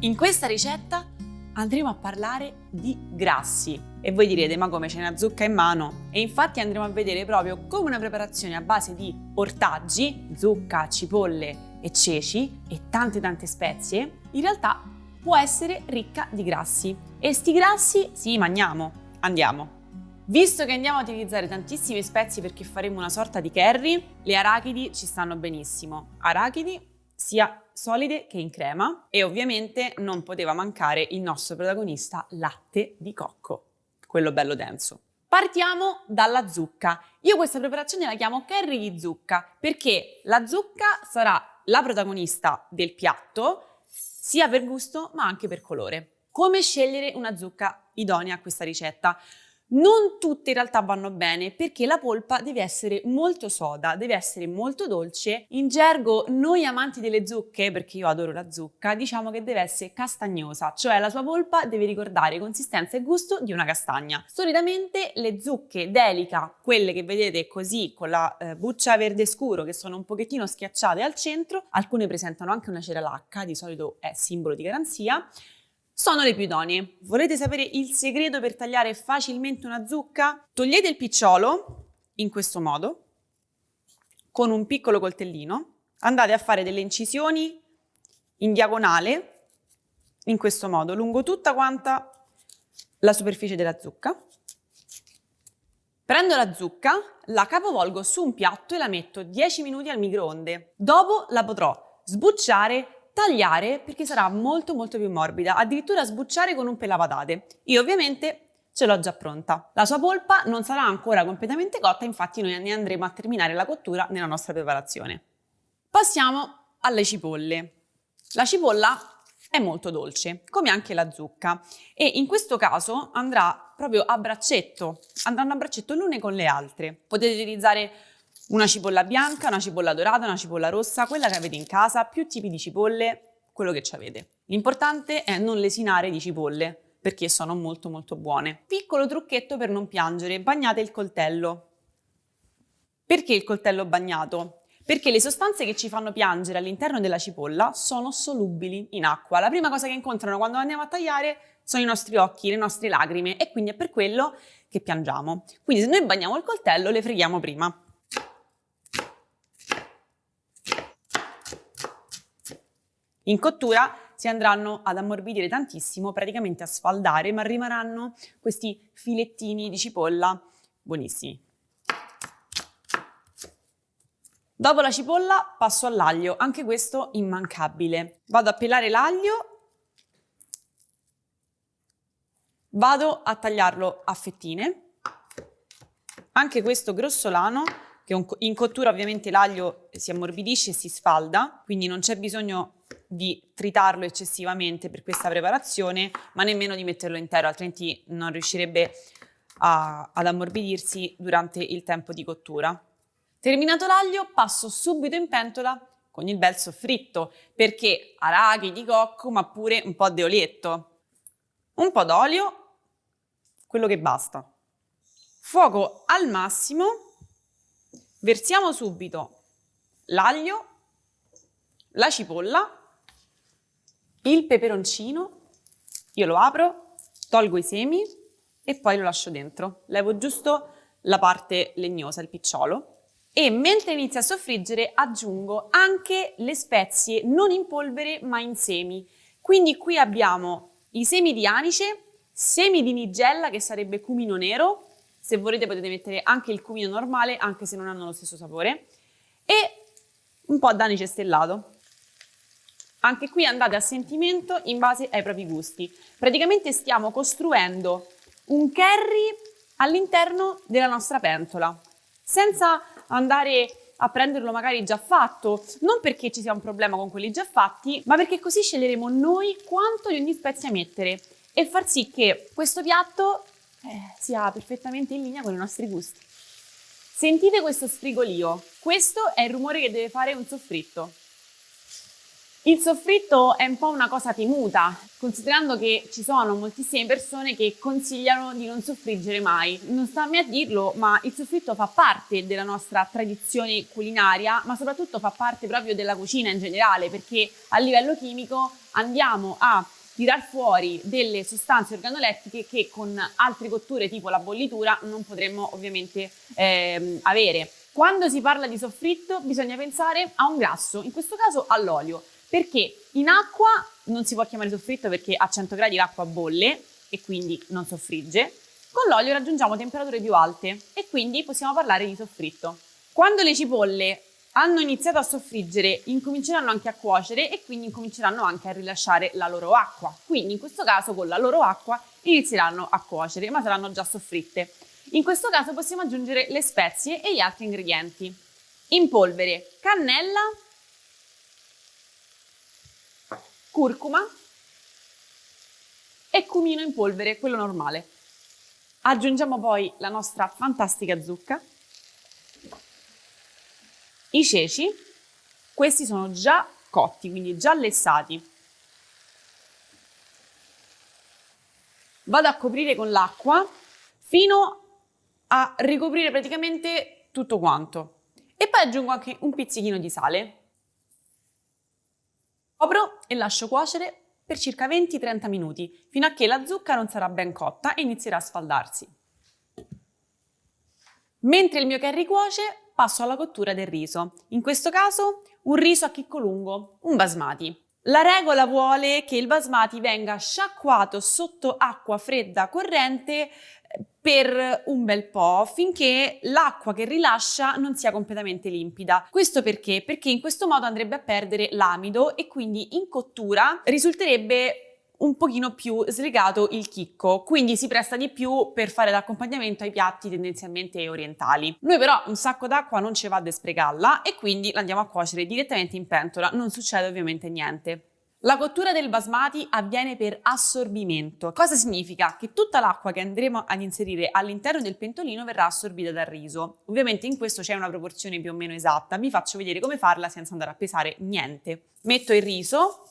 In questa ricetta andremo a parlare di grassi e voi direte ma come c'è una zucca in mano? E infatti andremo a vedere proprio come una preparazione a base di ortaggi, zucca, cipolle e ceci e tante spezie in realtà può essere ricca di grassi e sti grassi sì andiamo. Visto che andiamo a utilizzare tantissime spezie perché faremo una sorta di curry, le arachidi ci stanno benissimo. Arachidi sia solide che in crema e ovviamente non poteva mancare il nostro protagonista latte di cocco, quello bello denso. Partiamo dalla zucca. Io questa preparazione la chiamo curry di zucca perché la zucca sarà la protagonista del piatto sia per gusto ma anche per colore. Come scegliere una zucca idonea a questa ricetta? Non tutte in realtà vanno bene perché la polpa deve essere molto soda, deve essere molto dolce. In gergo noi amanti delle zucche, perché io adoro la zucca, diciamo che deve essere castagnosa, cioè la sua polpa deve ricordare consistenza e gusto di una castagna. Solitamente le zucche delica, quelle che vedete così con la buccia verde scuro che sono un pochettino schiacciate al centro, alcune presentano anche una cera lacca, di solito è simbolo di garanzia, sono le più idonee. Volete sapere il segreto per tagliare facilmente una zucca? Togliete il picciolo, in questo modo, con un piccolo coltellino, andate a fare delle incisioni in diagonale, in questo modo, lungo tutta quanta la superficie della zucca. Prendo la zucca, la capovolgo su un piatto e la metto 10 minuti al microonde. Dopo la potrò sbucciare, tagliare perché sarà molto più morbida, addirittura sbucciare con un pelapatate. Io ovviamente ce l'ho già pronta. La sua polpa non sarà ancora completamente cotta, infatti noi ne andremo a terminare la cottura nella nostra preparazione. Passiamo alle cipolle. La cipolla è molto dolce, come anche la zucca, e in questo caso andrà proprio a braccetto, andranno a braccetto l'une con le altre. Potete utilizzare una cipolla bianca, una cipolla dorata, una cipolla rossa, quella che avete in casa, più tipi di cipolle, quello che ci avete. L'importante è non lesinare di cipolle, perché sono molto buone. Piccolo trucchetto per non piangere, bagnate il coltello. Perché il coltello bagnato? Perché le sostanze che ci fanno piangere all'interno della cipolla sono solubili in acqua. La prima cosa che incontrano quando andiamo a tagliare sono i nostri occhi, le nostre lacrime e quindi è per quello che piangiamo. Quindi se noi bagniamo il coltello le freghiamo prima. In cottura si andranno ad ammorbidire tantissimo, praticamente a sfaldare, ma rimarranno questi filettini di cipolla buonissimi. Dopo la cipolla passo all'aglio, anche questo immancabile. Vado a pelare l'aglio, vado a tagliarlo a fettine, anche questo grossolano, che in cottura ovviamente l'aglio si ammorbidisce e si sfalda, quindi non c'è bisogno di tritarlo eccessivamente per questa preparazione, ma nemmeno di metterlo intero, altrimenti non riuscirebbe ad ammorbidirsi durante il tempo di cottura. Terminato l'aglio, passo subito in pentola con il bel soffritto, perché arachidi, cocco, ma pure un po' di olietto. Un po' d'olio, quello che basta. Fuoco al massimo, versiamo subito l'aglio, la cipolla, il peperoncino, io lo apro, tolgo i semi e poi lo lascio dentro. Levo giusto la parte legnosa, il picciolo. E mentre inizia a soffriggere aggiungo anche le spezie non in polvere ma in semi. Quindi qui abbiamo i semi di anice, semi di nigella che sarebbe cumino nero, se volete potete mettere anche il cumino normale anche se non hanno lo stesso sapore, e un po' d'anice stellato. Anche qui andate a sentimento in base ai propri gusti. Praticamente stiamo costruendo un curry all'interno della nostra pentola, senza andare a prenderlo magari già fatto, non perché ci sia un problema con quelli già fatti, ma perché così sceglieremo noi quanto di ogni spezia mettere e far sì che questo piatto sia perfettamente in linea con i nostri gusti. Sentite questo sfrigolio, questo è il rumore che deve fare un soffritto. Il soffritto è un po' una cosa temuta, considerando che ci sono moltissime persone che consigliano di non soffriggere mai. Non sta a me a dirlo, ma il soffritto fa parte della nostra tradizione culinaria, ma soprattutto fa parte proprio della cucina in generale, perché a livello chimico andiamo a tirar fuori delle sostanze organolettiche che con altre cotture tipo la bollitura non potremmo ovviamente avere. Quando si parla di soffritto bisogna pensare a un grasso, in questo caso all'olio, perché in acqua non si può chiamare soffritto perché a 100 gradi l'acqua bolle e quindi non soffrigge. Con l'olio raggiungiamo temperature più alte e quindi possiamo parlare di soffritto. Quando le cipolle hanno iniziato a soffriggere, incominceranno anche a cuocere e quindi incominceranno anche a rilasciare la loro acqua. Quindi in questo caso con la loro acqua inizieranno a cuocere, ma saranno già soffritte. In questo caso possiamo aggiungere le spezie e gli altri ingredienti. In polvere, cannella, curcuma e cumino in polvere, quello normale. Aggiungiamo poi la nostra fantastica zucca, i ceci, questi sono già cotti, quindi già lessati. Vado a coprire con l'acqua fino a ricoprire praticamente tutto quanto. E poi aggiungo anche un pizzichino di sale. Copro e lascio cuocere per circa 20-30 minuti, fino a che la zucca non sarà ben cotta e inizierà a sfaldarsi. Mentre il mio curry cuoce, passo alla cottura del riso. In questo caso un riso a chicco lungo, un basmati. La regola vuole che il basmati venga sciacquato sotto acqua fredda corrente per un bel po', finché l'acqua che rilascia non sia completamente limpida. Questo perché? Perché in questo modo andrebbe a perdere l'amido e quindi in cottura risulterebbe un pochino più slegato il chicco, quindi si presta di più per fare l'accompagnamento ai piatti tendenzialmente orientali. Noi però un sacco d'acqua non ci va a sprecarla e quindi la andiamo a cuocere direttamente in pentola, non succede ovviamente niente. La cottura del basmati avviene per assorbimento. Cosa significa? Che tutta l'acqua che andremo ad inserire all'interno del pentolino verrà assorbita dal riso. Ovviamente in questo c'è una proporzione più o meno esatta, vi faccio vedere come farla senza andare a pesare niente. Metto il riso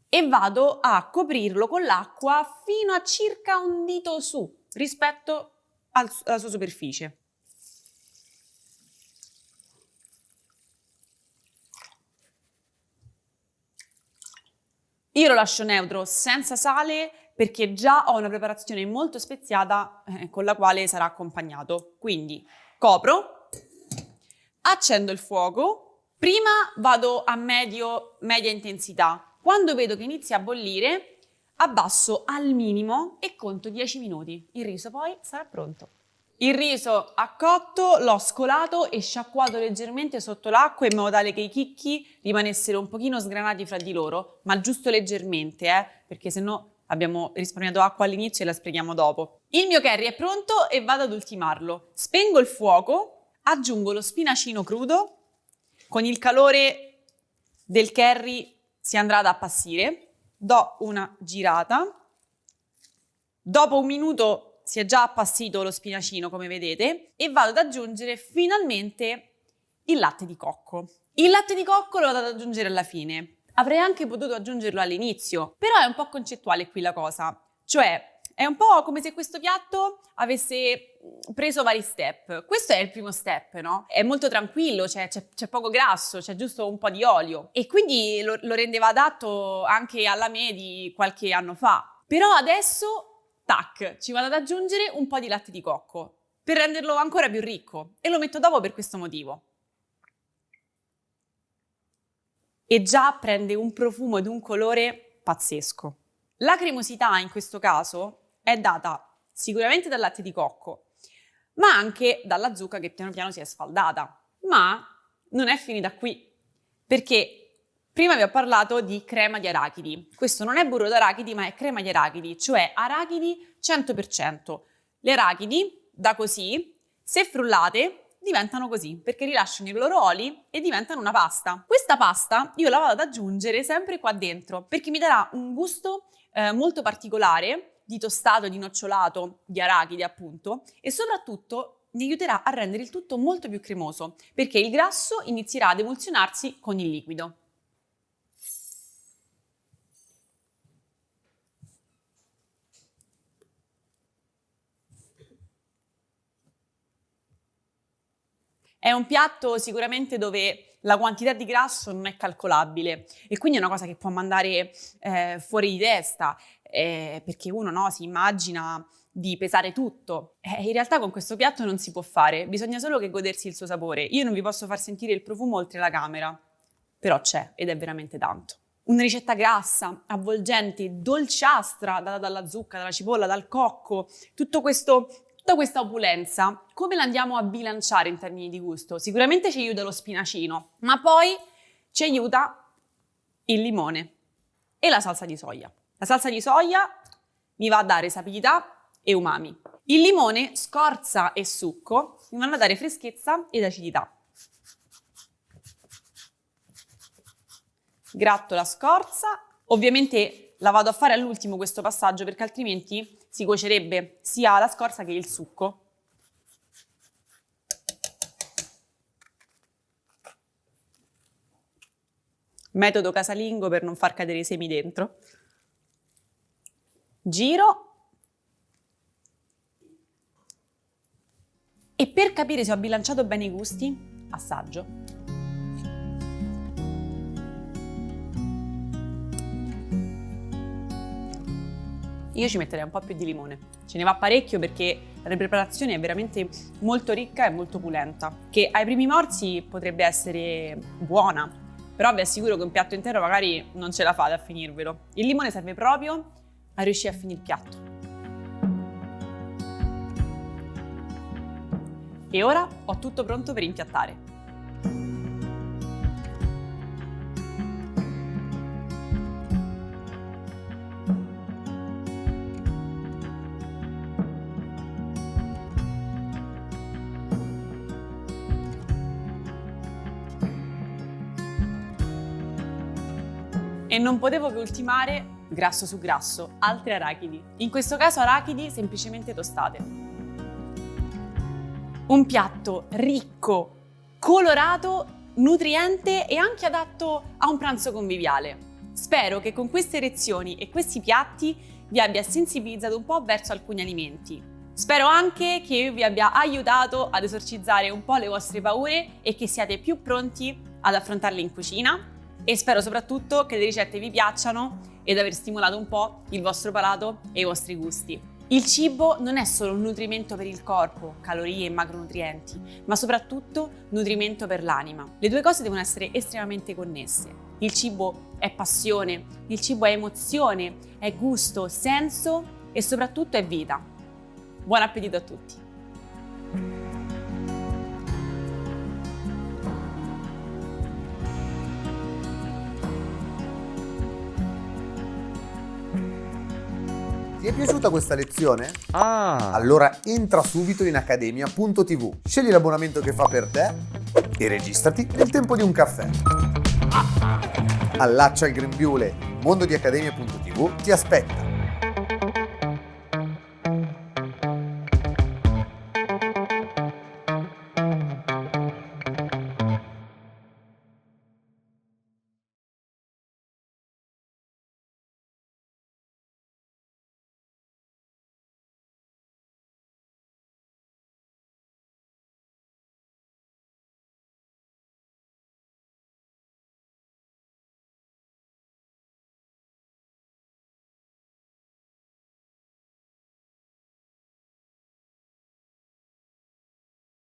e vado a coprirlo con l'acqua fino a circa un dito su rispetto alla sua superficie. Io lo lascio neutro senza sale perché già ho una preparazione molto speziata con la quale sarà accompagnato. Quindi copro, accendo il fuoco, prima vado a media intensità. Quando vedo che inizia a bollire, abbasso al minimo e conto 10 minuti. Il riso poi sarà pronto. Il riso ha cotto, l'ho scolato e sciacquato leggermente sotto l'acqua in modo tale che i chicchi rimanessero un pochino sgranati fra di loro, ma giusto leggermente, perché sennò abbiamo risparmiato acqua all'inizio e la sprechiamo dopo. Il mio curry è pronto e vado ad ultimarlo. Spengo il fuoco, aggiungo lo spinacino crudo, con il calore del curry si andrà ad appassire, do una girata, dopo un minuto si è già appassito lo spinacino come vedete e vado ad aggiungere finalmente il latte di cocco. Il latte di cocco lo vado ad aggiungere alla fine, avrei anche potuto aggiungerlo all'inizio, però è un po' concettuale qui la cosa, cioè è un po' come se questo piatto avesse preso vari step. Questo è il primo step, no? È molto tranquillo, c'è poco grasso, c'è giusto un po' di olio e quindi lo rendeva adatto anche alla me di qualche anno fa. Però adesso, tac, ci vado ad aggiungere un po' di latte di cocco per renderlo ancora più ricco e lo metto dopo per questo motivo. E già prende un profumo ed un colore pazzesco. La cremosità in questo caso è data sicuramente dal latte di cocco, ma anche dalla zucca che piano piano si è sfaldata. Ma non è finita qui, perché prima vi ho parlato di crema di arachidi. Questo non è burro d'arachidi, ma è crema di arachidi, cioè arachidi 100%. Le arachidi, da così, se frullate, diventano così, perché rilasciano i loro oli e diventano una pasta. Questa pasta io la vado ad aggiungere sempre qua dentro, perché mi darà un gusto molto particolare, di tostato, di nocciolato, di arachidi appunto, e soprattutto mi aiuterà a rendere il tutto molto più cremoso, perché il grasso inizierà ad emulsionarsi con il liquido. È un piatto sicuramente dove la quantità di grasso non è calcolabile e quindi è una cosa che può mandare fuori di testa, perché uno, no, si immagina di pesare tutto. In realtà con questo piatto non si può fare, bisogna solo che godersi il suo sapore. Io non vi posso far sentire il profumo oltre la camera, però c'è ed è veramente tanto. Una ricetta grassa, avvolgente, dolciastra, data dalla zucca, dalla cipolla, dal cocco, tutta questa opulenza, come la andiamo a bilanciare in termini di gusto? Sicuramente ci aiuta lo spinacino, ma poi ci aiuta il limone e la salsa di soia. La salsa di soia mi va a dare sapidità e umami. Il limone, scorza e succo mi vanno a dare freschezza ed acidità. Gratto la scorza, ovviamente la vado a fare all'ultimo questo passaggio perché altrimenti si cuocerebbe sia la scorza che il succo. Metodo casalingo per non far cadere i semi dentro. Giro. E per capire se ho bilanciato bene i gusti, assaggio. Io ci metterei un po' più di limone. Ce ne va parecchio perché la preparazione è veramente molto ricca e molto pulenta, che ai primi morsi potrebbe essere buona, però vi assicuro che un piatto intero magari non ce la fate a finirvelo. Il limone serve proprio a riuscire a finire il piatto. E ora ho tutto pronto per impiattare. E non potevo che ultimare, grasso su grasso, altre arachidi. In questo caso arachidi semplicemente tostate. Un piatto ricco, colorato, nutriente e anche adatto a un pranzo conviviale. Spero che con queste lezioni e questi piatti vi abbia sensibilizzato un po' verso alcuni alimenti. Spero anche che io vi abbia aiutato ad esorcizzare un po' le vostre paure e che siate più pronti ad affrontarle in cucina. E spero soprattutto che le ricette vi piacciono ed aver stimolato un po' il vostro palato e i vostri gusti. Il cibo non è solo un nutrimento per il corpo, calorie e macronutrienti, ma soprattutto nutrimento per l'anima. Le due cose devono essere estremamente connesse. Il cibo è passione, il cibo è emozione, è gusto, senso e soprattutto è vita. Buon appetito a tutti! Ti è piaciuta questa lezione? Ah! Allora entra subito in accademia.tv, scegli l'abbonamento che fa per te e registrati nel tempo di un caffè. Allaccia il grembiule, il mondo di accademia.tv ti aspetta.